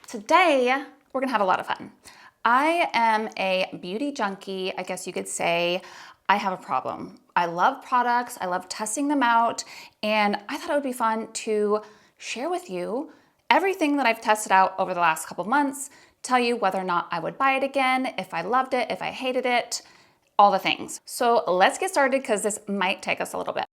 Today, we're gonna have a lot of fun. I am a beauty junkie, I guess you could say. I have a problem. I love products, I love testing them out, and I thought it would be fun to share with you everything that I've tested out over the last couple of months, tell you whether or not I would buy it again, if I loved it, if I hated it, all the things. So let's get started because this might take us a little bit.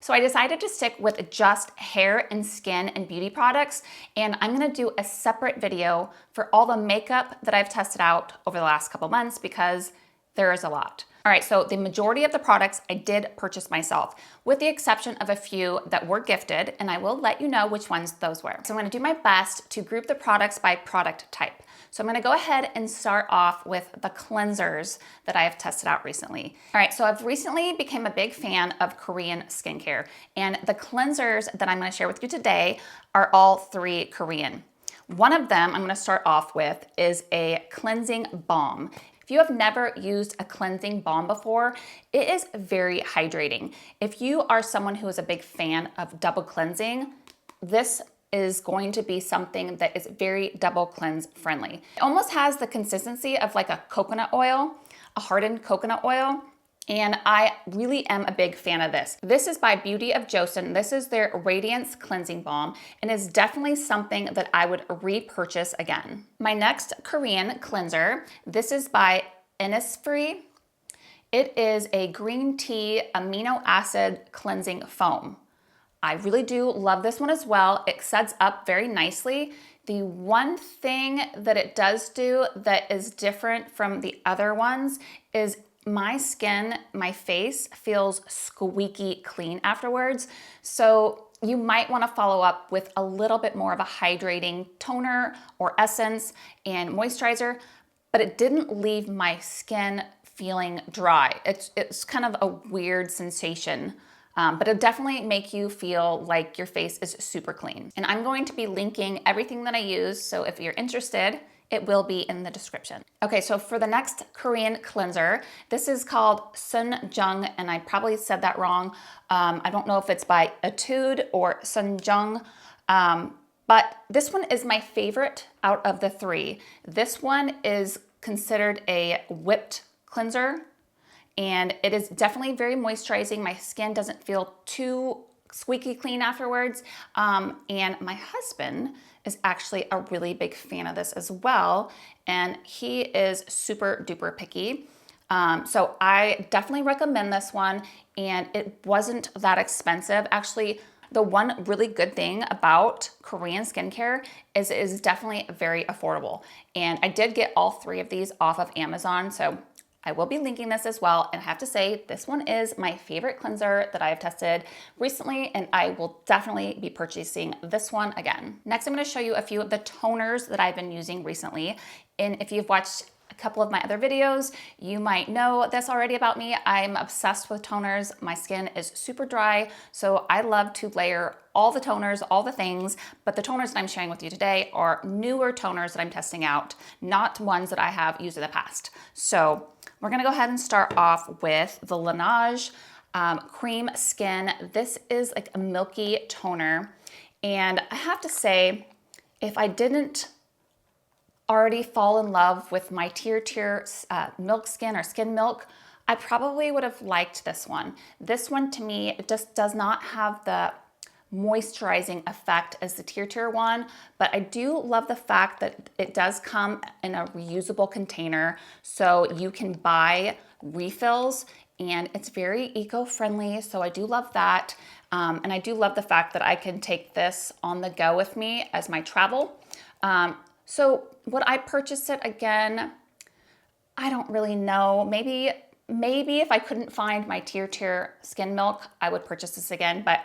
So I decided to stick with just hair and skin and beauty products, and I'm gonna do a separate video for all the makeup that I've tested out over the last couple months because there is a lot. All right, so the majority of the products I did purchase myself, with the exception of a few that were gifted, and I will let you know which ones those were. So I'm gonna do my best to group the products by product type. So I'm gonna go ahead and start off with the cleansers that I have tested out recently. All right, so I've recently become a big fan of Korean skincare, and the cleansers that I'm gonna share with you today are all three Korean. One of them I'm gonna start off with is a cleansing balm. If you have never used a cleansing balm before, it is very hydrating. If you are someone who is a big fan of double cleansing, this is going to be something that is very double cleanse friendly. It almost has the consistency of like a coconut oil, a hardened coconut oil, and I really am a big fan of this. This is by Beauty of Joseon. This is their Radiance Cleansing Balm, and is definitely something that I would repurchase again. My next Korean cleanser, this is by Innisfree. It is a green tea amino acid cleansing foam. I really do love this one as well. It sets up very nicely. The one thing that it does do that is different from the other ones is my skin, my face feels squeaky clean afterwards. So you might want to follow up with a little bit more of a hydrating toner or essence and moisturizer, but it didn't leave my skin feeling dry. It's kind of a weird sensation. But it'll definitely make you feel like your face is super clean. And I'm going to be linking everything that I use, so if you're interested, it will be in the description. Okay, so for the next Korean cleanser, this is called Sunjung, and I probably said that wrong. I don't know if it's by Etude or Sunjung, but this one is my favorite out of the three. This one is considered a whipped cleanser, and it is definitely very moisturizing. My skin doesn't feel too squeaky clean afterwards. And my husband is actually a really big fan of this as well. And he is super duper picky. So I definitely recommend this one. And it wasn't that expensive. Actually, the one really good thing about Korean skincare is it is definitely very affordable. And I did get all three of these off of Amazon. So I will be linking this as well, and I have to say this one is my favorite cleanser that I have tested recently, and I will definitely be purchasing this one again. Next, I'm going to show you a few of the toners that I've been using recently, and if you've watched a couple of my other videos, you might know this already about me. I'm obsessed with toners. My skin is super dry, so I love to layer all the toners, all the things, but the toners that I'm sharing with you today are newer toners that I'm testing out, not ones that I have used in the past. So we're gonna go ahead and start off with the Laneige Cream Skin. This is like a milky toner. And I have to say, if I didn't already fall in love with my Tier Milk Skin or Skin Milk, I probably would have liked this one. This one to me, it just does not have the moisturizing effect as the Tier one, but I do love the fact that it does come in a reusable container, so you can buy refills, and it's very eco-friendly, so I do love that. And I do love the fact that I can take this on the go with me as my travel. So would I purchase it again? I don't really know. Maybe if I couldn't find my Tier Skin Milk, I would purchase this again, but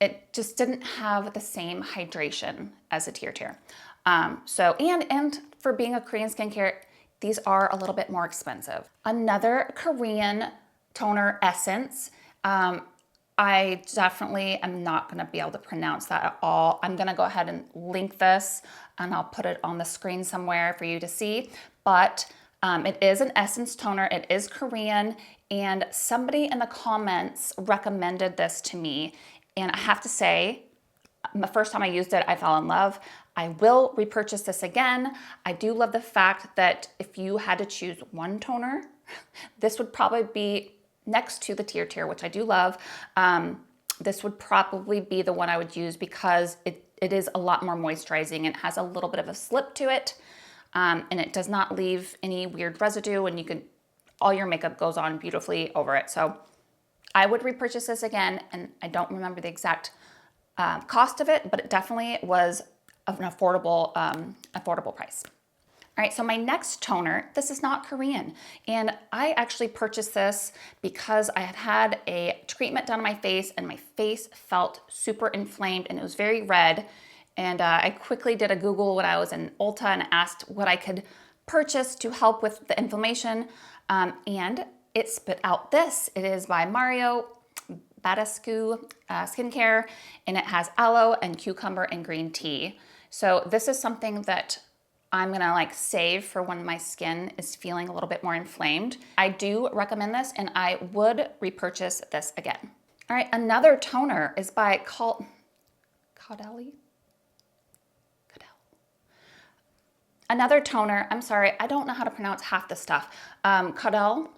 it just didn't have the same hydration as a Tier. And for being a Korean skincare, these are a little bit more expensive. Another Korean toner essence. I definitely am not gonna be able to pronounce that at all. I'm gonna go ahead and link this, and I'll put it on the screen somewhere for you to see. But it is an essence toner, it is Korean, and somebody in the comments recommended this to me. And I have to say, The first time I used it, I fell in love. I will repurchase this again. I do love the fact that if you had to choose one toner, this would probably be next to the Tear, which I do love. This would probably be the one I would use because it is a lot more moisturizing and has a little bit of a slip to it. And it does not leave any weird residue, and all your makeup goes on beautifully over it. So I would repurchase this again, and I don't remember the exact cost of it, but it definitely was an affordable price. All right, so my next toner, this is not Korean, and I actually purchased this because I had had a treatment done on my face, and my face felt super inflamed, and it was very red. And I quickly did a Google when I was in Ulta and asked what I could purchase to help with the inflammation, and it spit out this. It is by Mario Badescu Skincare, and it has aloe and cucumber and green tea. So this is something that I'm gonna save for when my skin is feeling a little bit more inflamed. I do recommend this, and I would repurchase this again. All right, another toner is by Caudalie. Another toner, I'm sorry, I don't know how to pronounce half the stuff. Caudal.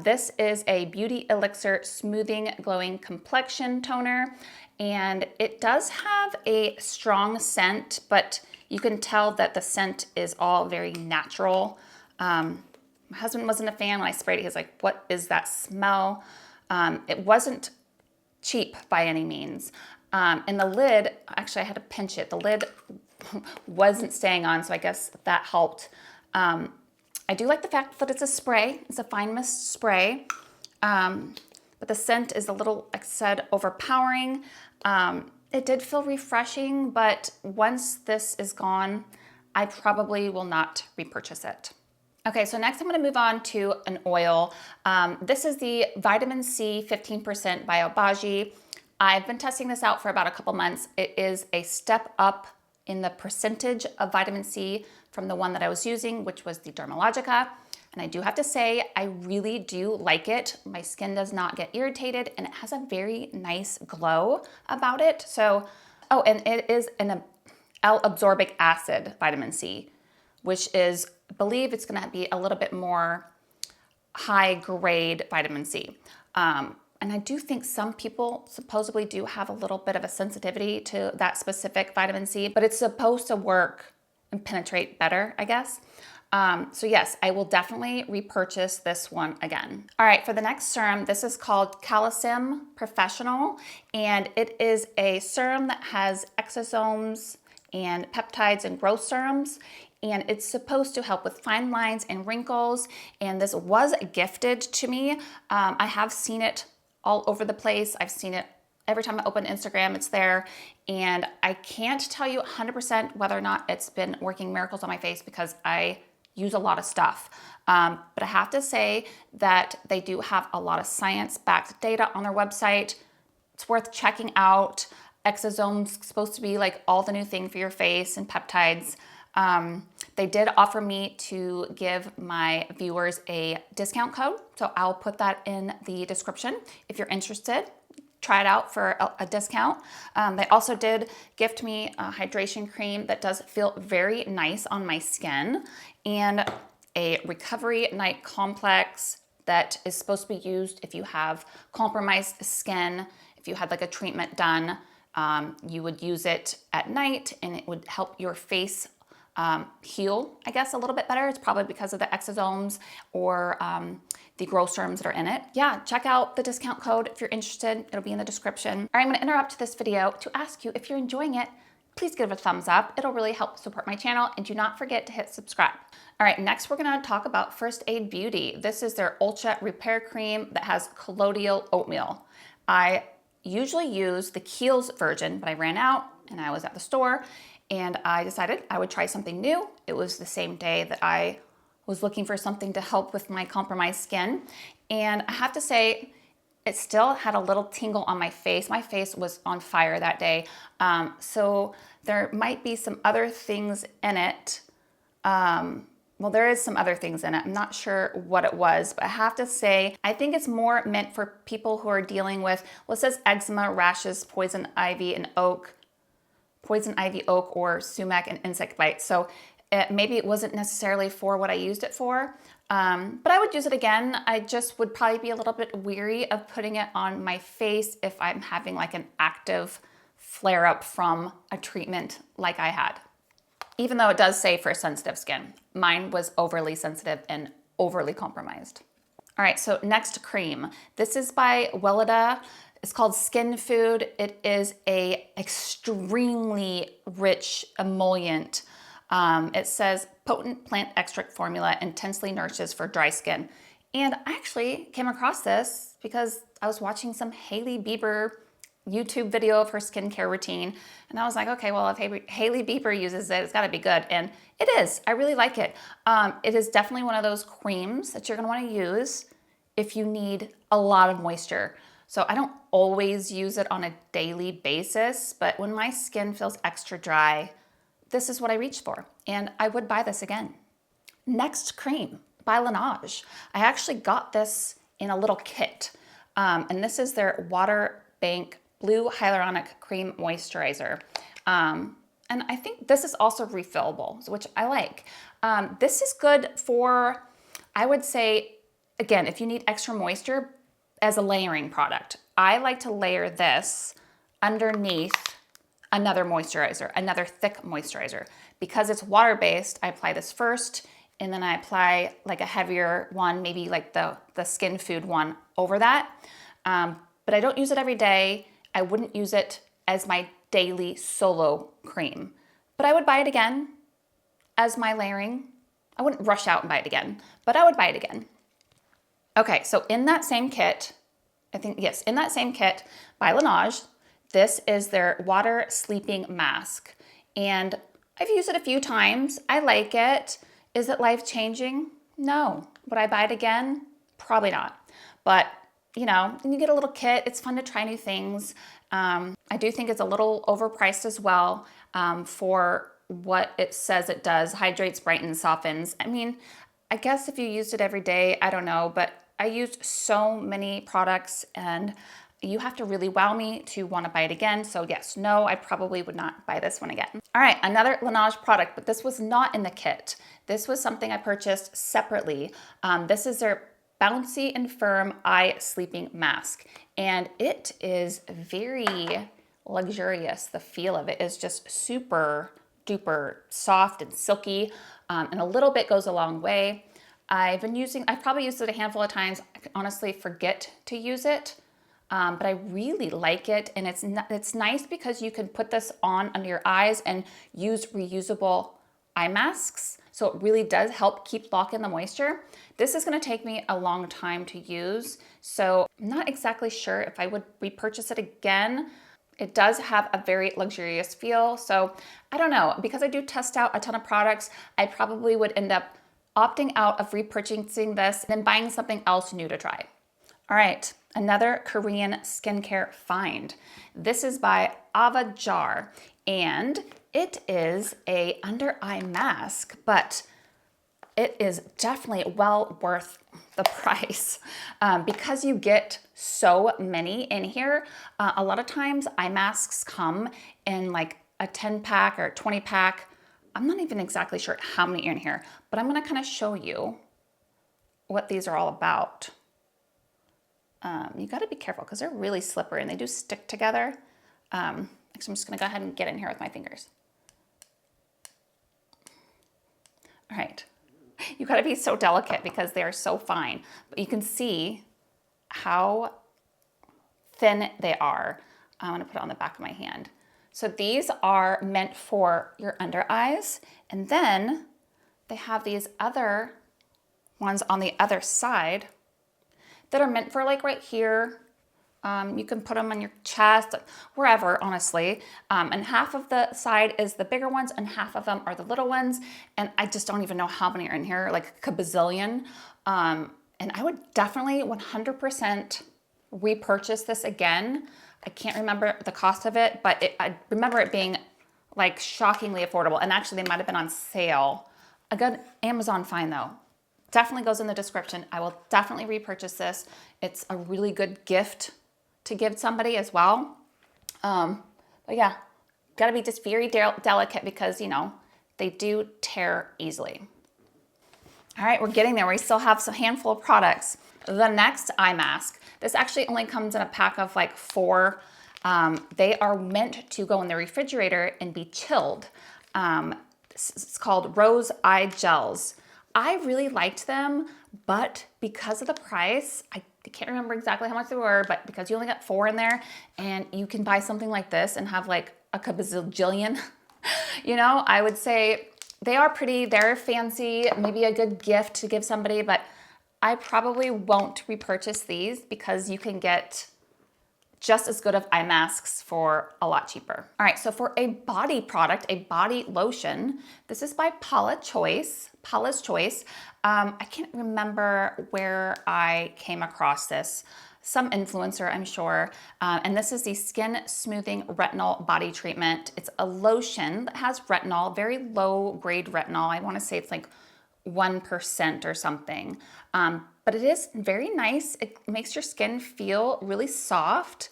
This is a Beauty Elixir Smoothing Glowing Complexion Toner, and it does have a strong scent, but you can tell that the scent is all very natural. My husband wasn't a fan when I sprayed it. He was like, what is that smell? It wasn't cheap by any means. And the lid, actually I had to pinch it. The lid wasn't staying on, so I guess that helped. I do like the fact that it's a spray. It's a fine mist spray, but the scent is a little, like I said, overpowering. It did feel refreshing, but once this is gone, I probably will not repurchase it. Okay, so next I'm gonna move on to an oil. This is the Vitamin C 15% by Obagi. I've been testing this out for about a couple months. It is a step up in the percentage of vitamin C from the one that I was using, which was the Dermalogica. And I do have to say, I really do like it. My skin does not get irritated, and it has a very nice glow about it. So, oh, and it is an L-absorbic acid vitamin C, which is, I believe it's gonna be a little bit more high grade vitamin C. And I do think some people supposedly do have a little bit of a sensitivity to that specific vitamin C, but it's supposed to work and penetrate better, I guess. So yes, I will definitely repurchase this one again. All right, for the next serum, this is called Calisym Professional, and it is a serum that has exosomes and peptides and growth serums, and it's supposed to help with fine lines and wrinkles, and this was gifted to me. I have seen it all over the place. I've seen it every time I open Instagram, it's there. And I can't tell you 100% whether or not it's been working miracles on my face because I use a lot of stuff. But I have to say that they do have a lot of science-backed data on their website. It's worth checking out. Exosomes supposed to be like all the new thing for your face, and peptides. They did offer me to give my viewers a discount code, so I'll put that in the description. If you're interested, try it out for a discount. They also did gift me a hydration cream that does feel very nice on my skin, and a recovery night complex that is supposed to be used if you have compromised skin. If you had like a treatment done, you would use it at night, and it would help your face heal, I guess, a little bit better. It's probably because of the exosomes or the growth serums that are in it. Yeah, check out the discount code if you're interested. It'll be in the description. All right, I'm gonna interrupt this video to ask you if you're enjoying it, please give it a thumbs up. It'll really help support my channel, and do not forget to hit subscribe. All right, next we're gonna talk about First Aid Beauty. This is their Ultra Repair Cream that has colloidal oatmeal. I usually use the Kiehl's version, but I ran out and I was at the store, and I decided I would try something new. It was the same day that I was looking for something to help with my compromised skin. And I have to say, it still had a little tingle on my face. My face was on fire that day. So there might be some other things in it Well, there is some other things in it. I'm not sure what it was, but I have to say, I think it's more meant for people who are dealing with, well, it says eczema, rashes, poison ivy, oak, or sumac and insect bites. So maybe it wasn't necessarily for what I used it for, but I would use it again. I just would probably be a little bit weary of putting it on my face if I'm having like an active flare up from a treatment like I had. Even though it does say for sensitive skin, mine was overly sensitive and overly compromised. All right, so next cream. This is by Weleda. It's called Skin Food. It is a extremely rich emollient. It says potent plant extract formula intensely nourishes for dry skin. And I actually came across this because I was watching some Hailey Bieber YouTube video of her skincare routine. And I was like, okay, well, if Hailey Bieber uses it, it's gotta be good. And it is, I really like it. It is definitely one of those creams that you're gonna wanna use if you need a lot of moisture. So I don't always use it on a daily basis, but when my skin feels extra dry, this is what I reach for. And I would buy this again. Next cream by Laneige. I actually got this in a little kit. And this is their Water Bank Blue Hyaluronic Cream Moisturizer. And I think this is also refillable, which I like. This is good for, I would say, again, if you need extra moisture as a layering product. I like to layer this underneath another moisturizer, another thick moisturizer. Because it's water-based, I apply this first, and then I apply like a heavier one, maybe like the Skin Food one over that. But I don't use it every day. I wouldn't use it as my daily solo cream, but I would buy it again as my layering. I wouldn't rush out and buy it again, but I would buy it again. Okay, so in that same kit, I think, yes, in that same kit by Laneige, this is their Water Sleeping Mask. And I've used it a few times. I like it. Is it life-changing? No. Would I buy it again? Probably not. But you know, and you get a little kit. It's fun to try new things. I do think it's a little overpriced as well for what it says it does. Hydrates, brightens, softens. I mean, I guess if you used it every day, I don't know, but I used so many products and you have to really wow me to want to buy it again. So yes, no, I probably would not buy this one again. All right, another Laneige product, but this was not in the kit. This was something I purchased separately. This is their Bouncy and Firm Eye Sleeping Mask. And it is very luxurious. The feel of it is just super duper soft and silky, and a little bit goes a long way. I've probably used it a handful of times. I can honestly forget to use it, but I really like it. And it's nice because you can put this on under your eyes and use reusable eye masks. So it really does help keep lock in the moisture. This is gonna take me a long time to use, so I'm not exactly sure if I would repurchase it again. It does have a very luxurious feel, so I don't know. Because I do test out a ton of products, I probably would end up opting out of repurchasing this and then buying something else new to try. All right, another Korean skincare find. This is by Ava Jar, and it is a under eye mask, but it is definitely well worth the price because you get so many in here. A lot of times eye masks come in like a 10 pack or 20 pack. I'm not even exactly sure how many are in here, but I'm gonna kind of show you what these are all about. You gotta be careful because they're really slippery and they do stick together. Actually, I'm just gonna go ahead and get in here with my fingers. All right, you gotta be so delicate because they are so fine, but you can see how thin they are. I'm gonna put it on the back of my hand. So these are meant for your under eyes, and then they have these other ones on the other side that are meant for like right here. You can put them on your chest, wherever, honestly. And half of the side is the bigger ones and half of them are the little ones. And I just don't even know how many are in here, like a bazillion. And I would definitely 100% repurchase this again. I can't remember the cost of it, but I remember it being like shockingly affordable. And actually they might've been on sale a good Amazon find though. Definitely goes in the description. I will definitely repurchase this. It's a really good gift to give somebody as well. But yeah, gotta be just very delicate because, you know, they do tear easily. All right, we're getting there. We still have a handful of products. The next eye mask, this actually only comes in a pack of like 4. They are meant to go in the refrigerator and be chilled. It's called Rose Eye Gels. I really liked them, but because of the price, I can't remember exactly how much they were, but because you only got 4 in there and you can buy something like this and have like a kabazillion, you know, I would say they are pretty, they're fancy, maybe a good gift to give somebody, but I probably won't repurchase these because you can get just as good of eye masks for a lot cheaper. All right, so for a body product, a body lotion, this is by Paula's Choice. I can't remember where I came across this. Some influencer, I'm sure. And this is the Skin Smoothing Retinol Body Treatment. It's a lotion that has retinol, very low grade retinol. I wanna say it's like 1% or something. But it is very nice. It makes your skin feel really soft.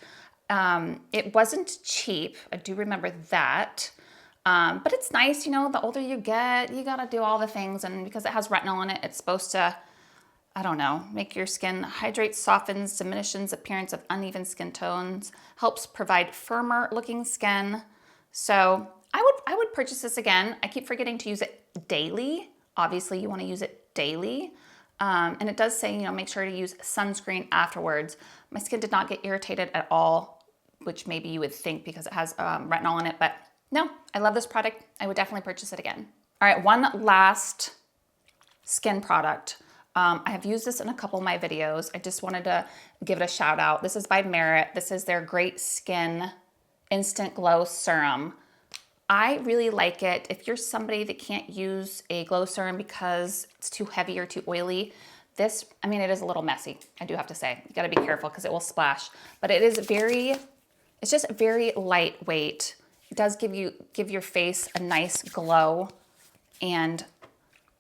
It wasn't cheap. I do remember that. But it's nice, you know, the older you get, you gotta do all the things. And because it has retinol in it, it's supposed to, I don't know, make your skin hydrate, softens, diminishes appearance of uneven skin tones, helps provide firmer looking skin. So I would purchase this again. I keep forgetting to use it daily. Obviously you wanna use it daily. And it does say, you know, make sure to use sunscreen afterwards. My skin did not get irritated at all, which maybe you would think because it has retinol in it, but no, I love this product. I would definitely purchase it again. All right, one last skin product. I have used this in a couple of my videos. I just wanted to give it a shout out. This is by Merit. This is their Great Skin Instant Glow Serum. I really like it. If you're somebody that can't use a glow serum because it's too heavy or too oily, this, I mean, it is a little messy, I do have to say. You gotta be careful because it will splash. But it is it's just very lightweight. It does give your face a nice glow. And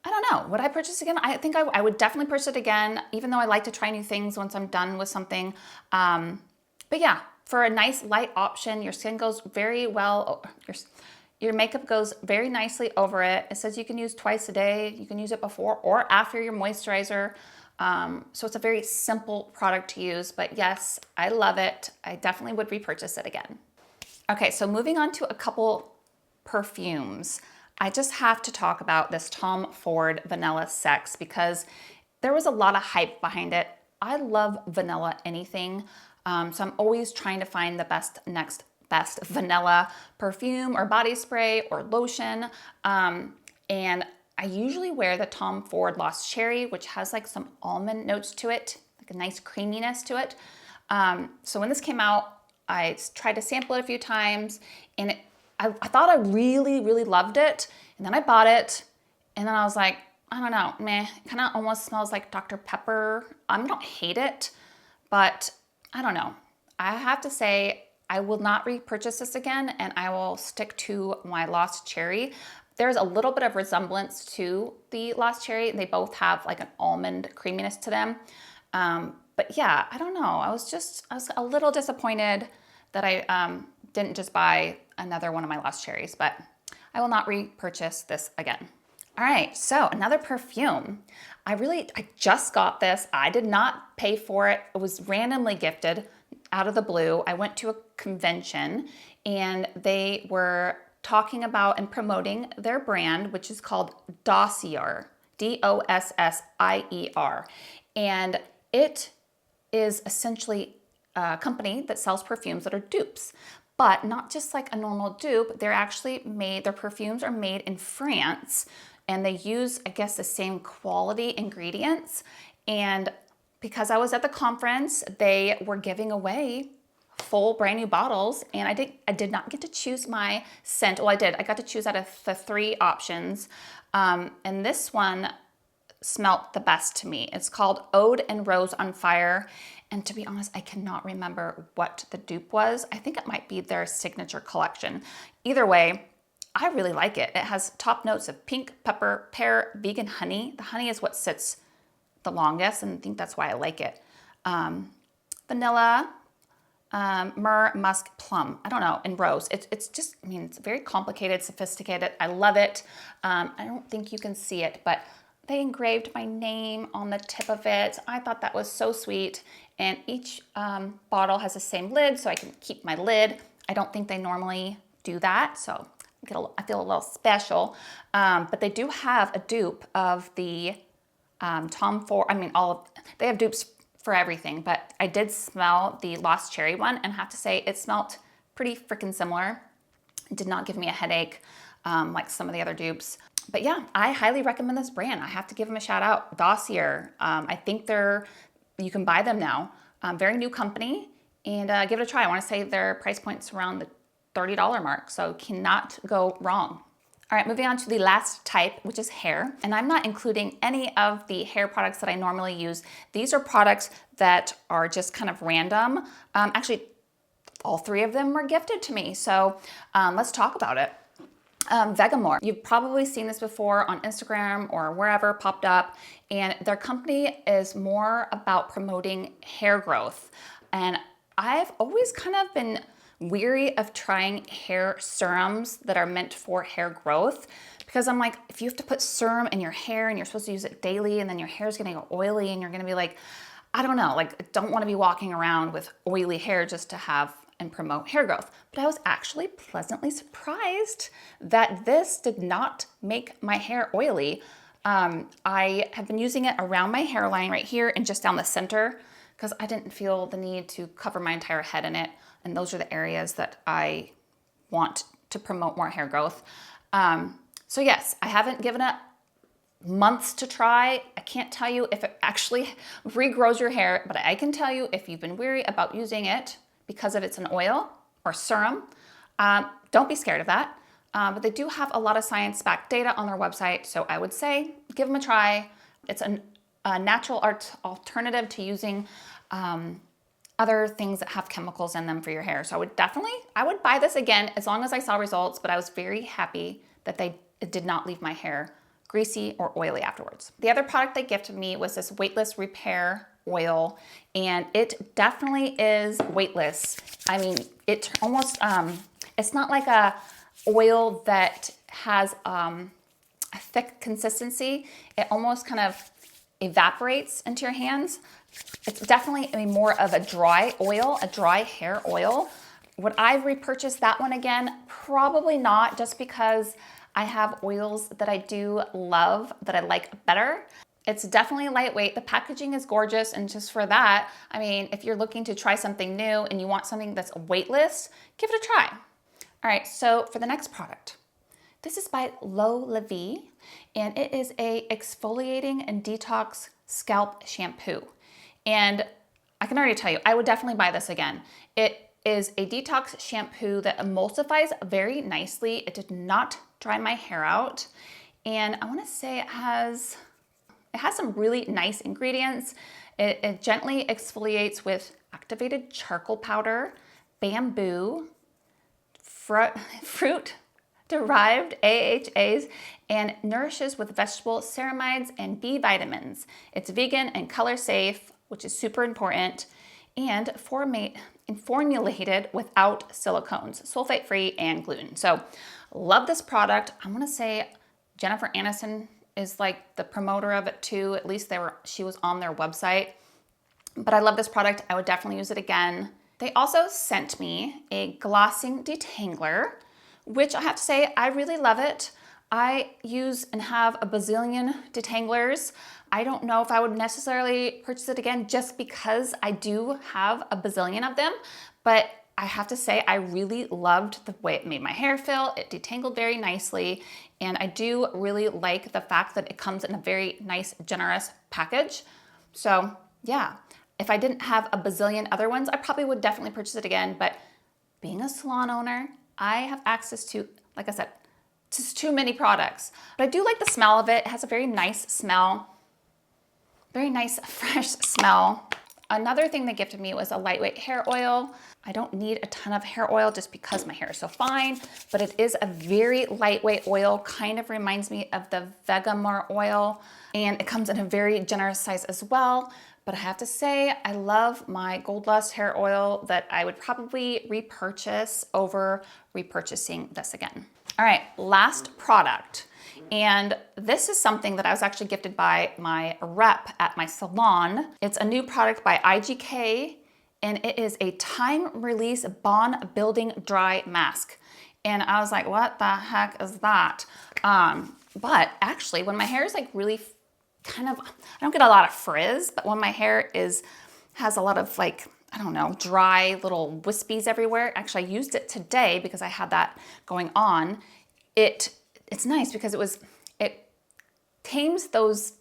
I don't know, would I purchase again? I think I would definitely purchase it again, even though I like to try new things once I'm done with something. But yeah, for a nice light option, your skin goes very well, your makeup goes very nicely over it. It says you can use twice a day. You can use it before or after your moisturizer. So it's a very simple product to use, but yes, I love it. I definitely would repurchase it again. Okay, so moving on to a couple perfumes. I just have to talk about this Tom Ford Vanilla Sex because there was a lot of hype behind it. I love vanilla anything, so I'm always trying to find the next best vanilla perfume or body spray or lotion. And I usually wear the Tom Ford Lost Cherry, which has like some almond notes to it, like a nice creaminess to it. So when this came out, I tried to sample it a few times and I thought I really, really loved it. And then I bought it and then I was like, I don't know, meh, it kind of almost smells like Dr. Pepper. I don't hate it, but I don't know. I have to say, I will not repurchase this again and I will stick to my Lost Cherry. There's a little bit of resemblance to the Lost Cherry. They both have like an almond creaminess to them. But yeah, I don't know. I was a little disappointed that I didn't just buy another one of my Lost Cherries, but I will not repurchase this again. All right, so another perfume. I just got this. I did not pay for it. It was randomly gifted out of the blue. I went to a convention and they were talking about and promoting their brand, which is called Dossier, Dossier. And it is essentially a company that sells perfumes that are dupes, but not just like a normal dupe. They're actually their perfumes are made in France and they use, I guess, the same quality ingredients. And because I was at the conference, they were giving away full brand new bottles and I did not get to choose my scent. Well, I did. I got to choose out of the 3 options. And this one smelt the best to me. It's called Ode and Rose on Fire. And to be honest, I cannot remember what the dupe was. I think it might be their signature collection. Either way, I really like it. It has top notes of pink, pepper, pear, vegan honey. The honey is what sits the longest, and I think that's why I like it. Vanilla, myrrh, musk, plum. I don't know, and rose. It's just, I mean, it's very complicated, sophisticated. I love it. I don't think you can see it, but they engraved my name on the tip of it. I thought that was so sweet. And each bottle has the same lid, so I can keep my lid. I don't think they normally do that, so I feel a little special. But they do have a dupe of the Tom Ford. I mean, they have dupes for everything, but I did smell the Lost Cherry one, and I have to say it smelled pretty freaking similar. It did not give me a headache like some of the other dupes. But yeah, I highly recommend this brand. I have to give them a shout out. Dossier. I think you can buy them now. Very new company, and give it a try. I want to say their price point's around the $30 mark, so cannot go wrong. All right, moving on to the last type, which is hair. And I'm not including any of the hair products that I normally use. These are products that are just kind of random. Actually, all three of them were gifted to me. So let's talk about it. Vegamore. You've probably seen this before on Instagram or wherever popped up, and their company is more about promoting hair growth. And I've always kind of been weary of trying hair serums that are meant for hair growth, because I'm like, if you have to put serum in your hair and you're supposed to use it daily, and then your hair is gonna go oily and you're gonna be like, I don't know, like, I don't wanna be walking around with oily hair just to have and promote hair growth. But I was actually pleasantly surprised that this did not make my hair oily. I have been using it around my hairline right here and just down the center, because I didn't feel the need to cover my entire head in it. And those are the areas that I want to promote more hair growth. So yes, I haven't given it months to try. I can't tell you if it actually regrows your hair, but I can tell you if you've been weary about using it because of it's an oil or serum, don't be scared of that. But they do have a lot of science-backed data on their website, so I would say give them a try. It's a natural alternative to using other things that have chemicals in them for your hair. So I would buy this again as long as I saw results, but I was very happy that it did not leave my hair greasy or oily afterwards. The other product they gifted me was this weightless repair oil, and it definitely is weightless. I mean, it almost, it's not like a oil that has a thick consistency. It almost kind of evaporates into your hands. It's definitely more of a dry oil, a dry hair oil. Would I repurchase that one again? Probably not, just because I have oils that I do love, that I like better. It's definitely lightweight. The packaging is gorgeous, and just for that, I mean, if you're looking to try something new and you want something that's weightless, give it a try. All right, so for the next product, this is by L'Eau La Vie, and it is a exfoliating and detox scalp shampoo. And I can already tell you, I would definitely buy this again. It is a detox shampoo that emulsifies very nicely. It did not dry my hair out. And I wanna say it has some really nice ingredients. It gently exfoliates with activated charcoal powder, bamboo, fruit-derived AHAs, and nourishes with vegetable ceramides and B vitamins. It's vegan and color safe, which is super important, and formulated without silicones, sulfate-free, and gluten. So love this product. I wanna say Jennifer Aniston is like the promoter of it too. At least she was on their website. But I love this product. I would definitely use it again. They also sent me a glossing detangler, which I have to say, I really love it. I use and have a bazillion detanglers. I don't know if I would necessarily purchase it again just because I do have a bazillion of them, but I have to say I really loved the way it made my hair feel. It detangled very nicely, and I do really like the fact that it comes in a very nice, generous package. So yeah, if I didn't have a bazillion other ones, I probably would definitely purchase it again, but being a salon owner, I have access to, like I said, just too many products. But I do like the smell of it. It has a very nice smell, very nice, fresh smell. Another thing they gifted me was a lightweight hair oil. I don't need a ton of hair oil just because my hair is so fine, but it is a very lightweight oil, kind of reminds me of the Vegamar oil, and it comes in a very generous size as well. But I have to say, I love my Gold Lust hair oil that I would probably repurchase over repurchasing this again. All right, last product. And this is something that I was actually gifted by my rep at my salon. It's a new product by IGK, and it is a time release bond building dry mask. And I was like, what the heck is that? But actually, when my hair is like really kind of, I don't get a lot of frizz, but when my hair has a lot of like, I don't know, dry little wispies everywhere. Actually, I used it today because I had that going on. It's nice because it tames those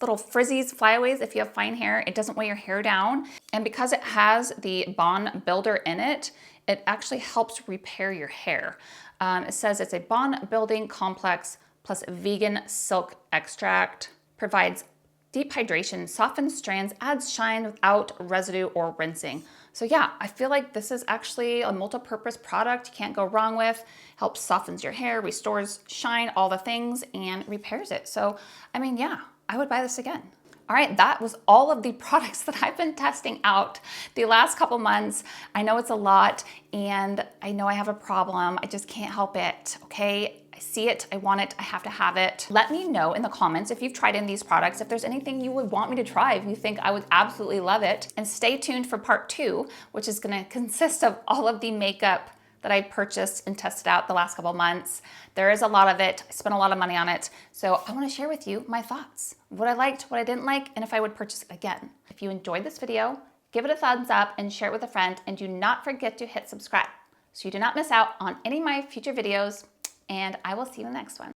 little frizzies, flyaways. If you have fine hair, it doesn't weigh your hair down. And because it has the bond builder in it, it actually helps repair your hair. It says it's a bond building complex plus vegan silk extract, provides deep hydration, softens strands, adds shine without residue or rinsing. So yeah, I feel like this is actually a multi-purpose product you can't go wrong with. Helps softens your hair, restores shine, all the things, and repairs it. So, I mean, yeah, I would buy this again. All right, that was all of the products that I've been testing out the last couple months. I know it's a lot, and I know I have a problem. I just can't help it, okay? I see it, I want it, I have to have it. Let me know in the comments if you've tried any of these products, if there's anything you would want me to try, if you think I would absolutely love it. And stay tuned for part 2, which is gonna consist of all of the makeup that I purchased and tested out the last couple months. There is a lot of it. I spent a lot of money on it. So I wanna share with you my thoughts, what I liked, what I didn't like, and if I would purchase it again. If you enjoyed this video, give it a thumbs up and share it with a friend, and do not forget to hit subscribe so you do not miss out on any of my future videos, and I will see you in the next one.